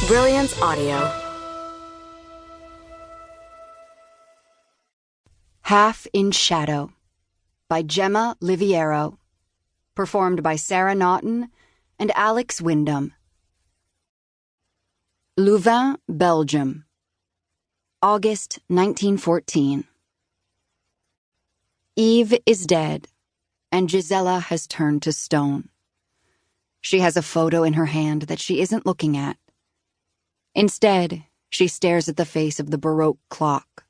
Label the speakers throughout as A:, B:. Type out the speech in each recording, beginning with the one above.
A: Brilliance Audio.
B: Half in Shadow by Gemma Liviero. Performed by Sarah Naughton and Alex Wyndham. Louvain, Belgium. August 1914. Eve is dead, and Gisela has turned to stone. She has a photo in her hand that she isn't looking at. Instead, she stares at the face of the Baroque clock.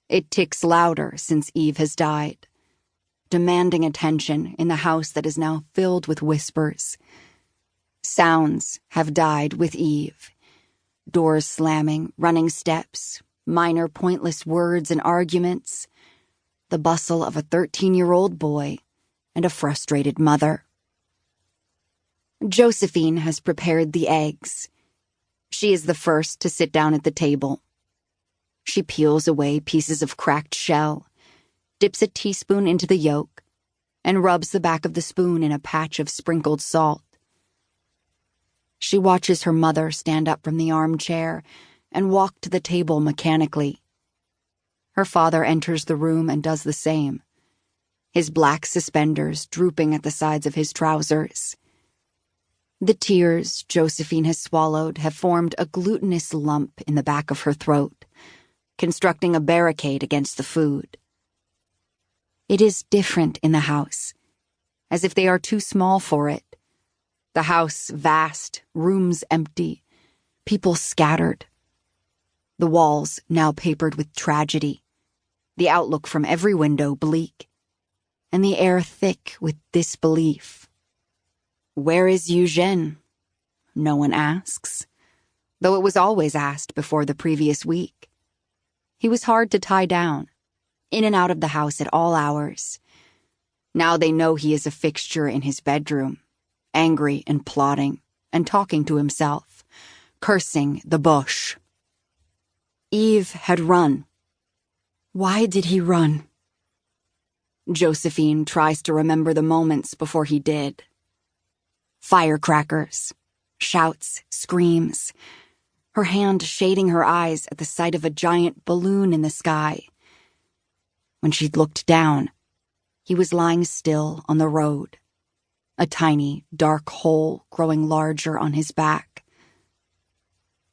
B: It ticks louder since Eve has died, demanding attention in the house that is now filled with whispers. Sounds have died with Eve. Doors slamming, running steps, minor pointless words and arguments, the bustle of a 13-year-old boy and a frustrated mother. Josephine has prepared the eggs. She is the first to sit down at the table. She peels away pieces of cracked shell, dips a teaspoon into the yolk, and rubs the back of the spoon in a patch of sprinkled salt. She watches her mother stand up from the armchair and walk to the table mechanically. Her father enters the room and does the same, his black suspenders drooping at the sides of his trousers. The tears Josephine has swallowed have formed a glutinous lump in the back of her throat, constructing a barricade against the food. It is different in the house, as if they are too small for it. The house vast, rooms empty, people scattered. The walls now papered with tragedy, the outlook from every window bleak, and the air thick with disbelief. Where is Eugène? No one asks, though it was always asked before the previous week. He was hard to tie down, in and out of the house at all hours. Now they know he is a fixture in his bedroom, angry and plotting, and talking to himself, cursing the bush. Eve had run. Why did he run? Josephine tries to remember the moments before he did. Firecrackers, shouts, screams, her hand shading her eyes at the sight of a giant balloon in the sky. When she looked down, he was lying still on the road, a tiny, dark hole growing larger on his back.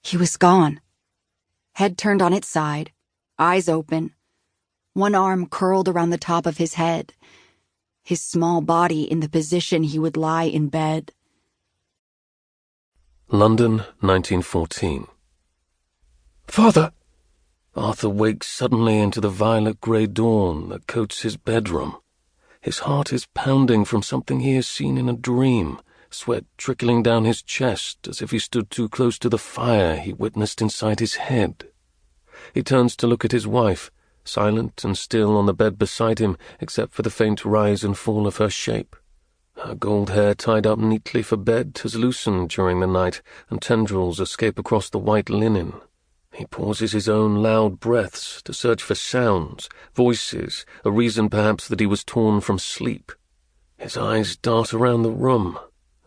B: He was gone, head turned on its side, eyes open, one arm curled around the top of his head, his small body in the position he would lie in bed.
C: London, 1914. Father! Arthur wakes suddenly into the violet-grey dawn that coats his bedroom. His heart is pounding from something he has seen in a dream, sweat trickling down his chest as if he stood too close to the fire he witnessed inside his head. He turns to look at his wife, silent and still on the bed beside him except for the faint rise and fall of her shape. Her gold hair tied up neatly for bed has loosened during the night, and tendrils escape across the white linen. He pauses his own loud breaths to search for sounds, voices, a reason perhaps that he was torn from sleep. His eyes dart around the room.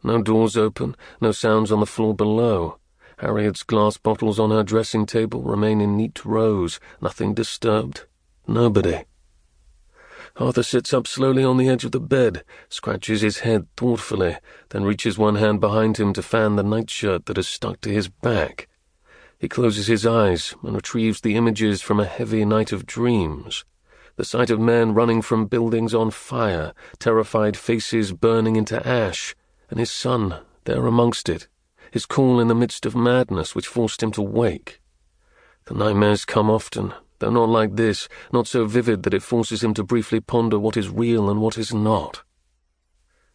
C: No doors open, no sounds on the floor below. Harriet's glass bottles on her dressing table remain in neat rows, nothing disturbed. Nobody. Arthur sits up slowly on the edge of the bed, scratches his head thoughtfully, then reaches one hand behind him to fan the nightshirt that has stuck to his back. He closes his eyes and retrieves the images from a heavy night of dreams. The sight of men running from buildings on fire, terrified faces burning into ash, and his son there amongst it, his call in the midst of madness which forced him to wake. The nightmares come often, though not like this, not so vivid that it forces him to briefly ponder what is real and what is not.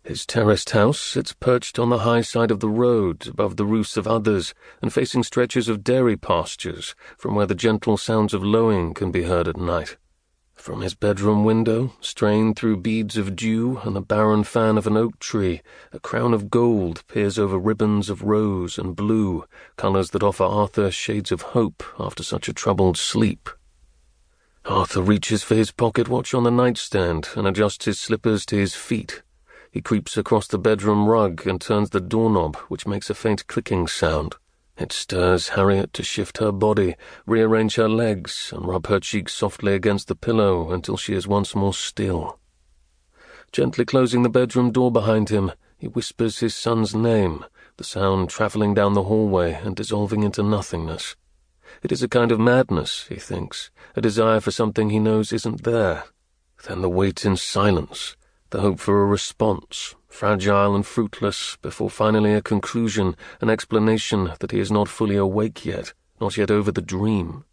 C: His terraced house sits perched on the high side of the road, above the roofs of others, and facing stretches of dairy pastures, from where the gentle sounds of lowing can be heard at night. From his bedroom window, strained through beads of dew and the barren fan of an oak tree, a crown of gold peers over ribbons of rose and blue, colours that offer Arthur shades of hope after such a troubled sleep. Arthur reaches for his pocket watch on the nightstand and adjusts his slippers to his feet. He creeps across the bedroom rug and turns the doorknob, which makes a faint clicking sound. It stirs Harriet to shift her body, rearrange her legs, and rub her cheeks softly against the pillow until she is once more still. Gently closing the bedroom door behind him, he whispers his son's name, the sound travelling down the hallway and dissolving into nothingness. It is a kind of madness, he thinks, a desire for something he knows isn't there. Then the wait in silence, the hope for a response, fragile and fruitless, before finally a conclusion, an explanation that he is not fully awake yet, not yet over the dream.